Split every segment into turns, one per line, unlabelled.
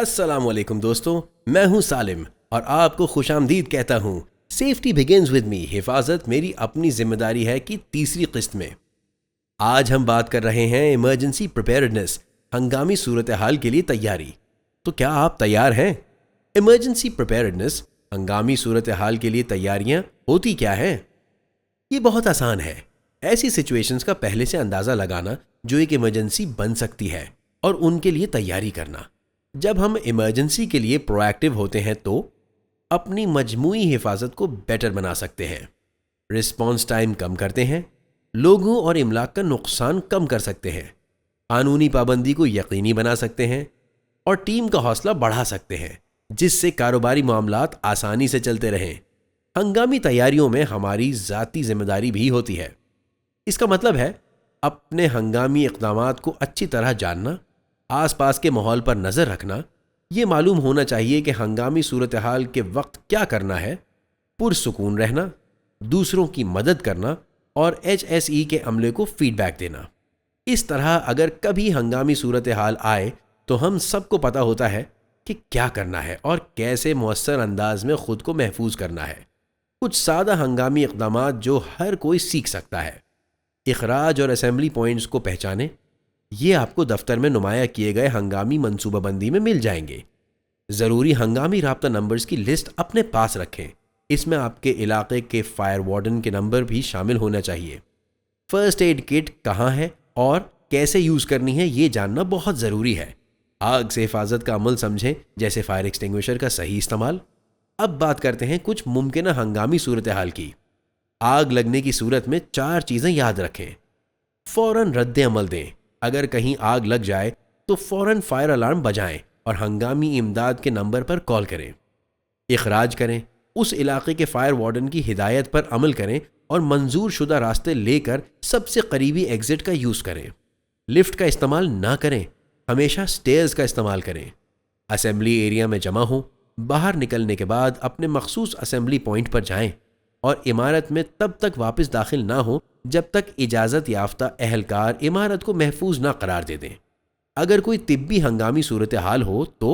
السلام علیکم دوستوں، میں ہوں سالم اور آپ کو خوش آمدید کہتا ہوں سیفٹی بگنز ود می، حفاظت میری اپنی ذمہ داری ہے کی تیسری قسط میں۔ آج ہم بات کر رہے ہیں ایمرجنسی پریپیئرڈنس، ہنگامی صورتحال کے لیے تیاری۔ تو کیا آپ تیار ہیں؟ ایمرجنسی پریپیئرڈنس، ہنگامی صورتحال کے لیے تیاریاں ہوتی کیا ہیں؟ یہ بہت آسان ہے، ایسی سچویشنز کا پہلے سے اندازہ لگانا جو ایک ایمرجنسی بن سکتی ہے اور ان کے لیے تیاری کرنا۔ جب ہم ایمرجنسی کے لیے پرو ایکٹیو ہوتے ہیں تو اپنی مجموعی حفاظت کو بیٹر بنا سکتے ہیں، رسپانس ٹائم کم کرتے ہیں، لوگوں اور املاک کا نقصان کم کر سکتے ہیں، قانونی پابندی کو یقینی بنا سکتے ہیں اور ٹیم کا حوصلہ بڑھا سکتے ہیں جس سے کاروباری معاملات آسانی سے چلتے رہیں۔ ہنگامی تیاریوں میں ہماری ذاتی ذمہ داری بھی ہوتی ہے۔ اس کا مطلب ہے اپنے ہنگامی اقدامات کو اچھی طرح جاننا، آس پاس کے ماحول پر نظر رکھنا، یہ معلوم ہونا چاہیے کہ ہنگامی صورتحال کے وقت کیا کرنا ہے، پرسکون رہنا، دوسروں کی مدد کرنا اور HSE کے عملے کو فیڈ بیک دینا۔ اس طرح اگر کبھی ہنگامی صورتحال آئے تو ہم سب کو پتہ ہوتا ہے کہ کیا کرنا ہے اور کیسے مؤثر انداز میں خود کو محفوظ کرنا ہے۔ کچھ سادہ ہنگامی اقدامات جو ہر کوئی سیکھ سکتا ہے۔ اخراج اور اسمبلی پوائنٹس کو پہچانیں، یہ آپ کو دفتر میں نمایاں کیے گئے ہنگامی منصوبہ بندی میں مل جائیں گے۔ ضروری ہنگامی رابطہ نمبرز کی لسٹ اپنے پاس رکھیں، اس میں آپ کے علاقے کے فائر وارڈن کے نمبر بھی شامل ہونا چاہیے۔ فرسٹ ایڈ کٹ کہاں ہے اور کیسے یوز کرنی ہے یہ جاننا بہت ضروری ہے۔ آگ سے حفاظت کا عمل سمجھیں، جیسے فائر ایکسٹنگوشر کا صحیح استعمال۔ اب بات کرتے ہیں کچھ ممکنہ ہنگامی صورتحال کی۔ آگ لگنے کی صورت میں 4 چیزیں یاد رکھیں۔ فوراً رد عمل دیں، اگر کہیں آگ لگ جائے تو فوراً فائر الارم بجائیں اور ہنگامی امداد کے نمبر پر کال کریں۔ اخراج کریں، اس علاقے کے فائر وارڈن کی ہدایت پر عمل کریں اور منظور شدہ راستے لے کر سب سے قریبی ایگزٹ کا یوز کریں۔ لفٹ کا استعمال نہ کریں، ہمیشہ سٹیئرز کا استعمال کریں۔ اسمبلی ایریا میں جمع ہوں، باہر نکلنے کے بعد اپنے مخصوص اسمبلی پوائنٹ پر جائیں اور عمارت میں تب تک واپس داخل نہ ہوں جب تک اجازت یافتہ اہلکار عمارت کو محفوظ نہ قرار دے دیں۔ اگر کوئی طبی ہنگامی صورتحال ہو تو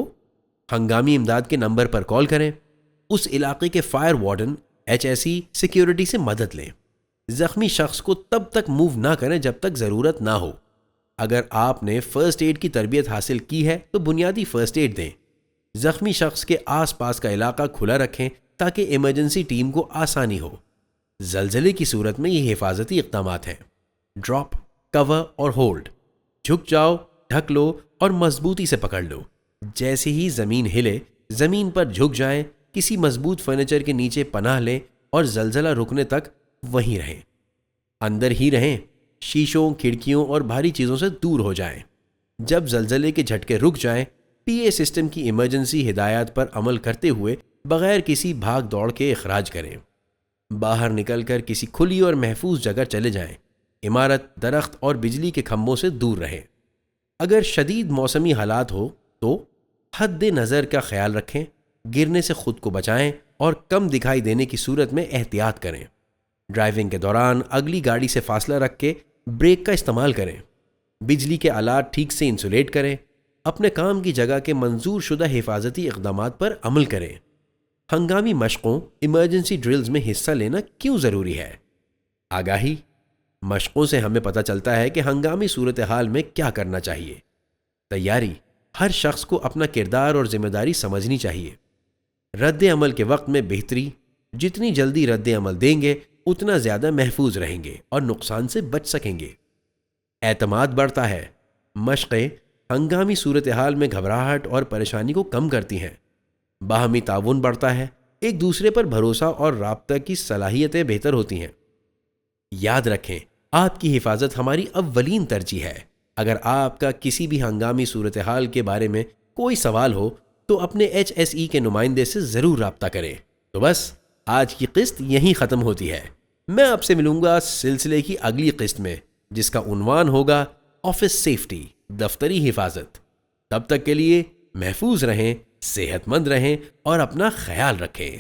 ہنگامی امداد کے نمبر پر کال کریں۔ اس علاقے کے فائر وارڈن HSE سیکیورٹی سے مدد لیں۔ زخمی شخص کو تب تک موو نہ کریں جب تک ضرورت نہ ہو۔ اگر آپ نے فرسٹ ایڈ کی تربیت حاصل کی ہے تو بنیادی فرسٹ ایڈ دیں۔ زخمی شخص کے آس پاس کا علاقہ کھلا رکھیں تاکہ ایمرجنسی ٹیم کو آسانی ہو۔ زلزلے کی صورت میں یہ حفاظتی اقدامات ہیں: ڈراپ، کور اور ہولڈ۔ جھک جاؤ، ڈھک لو اور مضبوطی سے پکڑ لو۔ جیسے ہی زمین ہلے، زمین پر جھک جائیں، کسی مضبوط فرنیچر کے نیچے پناہ لیں اور زلزلہ رکنے تک وہیں رہیں۔ اندر ہی رہیں، شیشوں، کھڑکیوں اور بھاری چیزوں سے دور ہو جائیں۔ جب زلزلے کے جھٹکے رک جائیں، PA سسٹم کی ایمرجنسی ہدایات پر عمل کرتے ہوئے بغیر کسی بھاگ دوڑ کے اخراج کریں۔ باہر نکل کر کسی کھلی اور محفوظ جگہ چلے جائیں۔ عمارت، درخت اور بجلی کے کھمبوں سے دور رہیں۔ اگر شدید موسمی حالات ہو تو حد نظر کا خیال رکھیں، گرنے سے خود کو بچائیں اور کم دکھائی دینے کی صورت میں احتیاط کریں۔ ڈرائیونگ کے دوران اگلی گاڑی سے فاصلہ رکھ کے بریک کا استعمال کریں۔ بجلی کے آلات ٹھیک سے انسولیٹ کریں۔ اپنے کام کی جگہ کے منظور شدہ حفاظتی اقدامات پر عمل کریں۔ ہنگامی مشقوں، ایمرجنسی ڈرلز میں حصہ لینا کیوں ضروری ہے؟ آگاہی: مشقوں سے ہمیں پتہ چلتا ہے کہ ہنگامی صورتحال میں کیا کرنا چاہیے۔ تیاری: ہر شخص کو اپنا کردار اور ذمہ داری سمجھنی چاہیے۔ رد عمل کے وقت میں بہتری: جتنی جلدی رد عمل دیں گے اتنا زیادہ محفوظ رہیں گے اور نقصان سے بچ سکیں گے۔ اعتماد بڑھتا ہے: مشقیں ہنگامی صورتحال میں گھبراہٹ اور پریشانی کو کم کرتی ہیں۔ باہمی تعاون بڑھتا ہے، ایک دوسرے پر بھروسہ اور رابطہ کی صلاحیتیں بہتر ہوتی ہیں۔ یاد رکھیں، آپ کی حفاظت ہماری اولین ترجیح ہے۔ اگر آپ کا کسی بھی ہنگامی صورتحال کے بارے میں کوئی سوال ہو تو اپنے HSE کے نمائندے سے ضرور رابطہ کریں۔ تو بس آج کی قسط یہیں ختم ہوتی ہے۔ میں آپ سے ملوں گا سلسلے کی اگلی قسط میں، جس کا عنوان ہوگا آفس سیفٹی، دفتری حفاظت۔ تب تک کے لیے محفوظ رہیں، صحت مند رہیں اور اپنا خیال رکھیں۔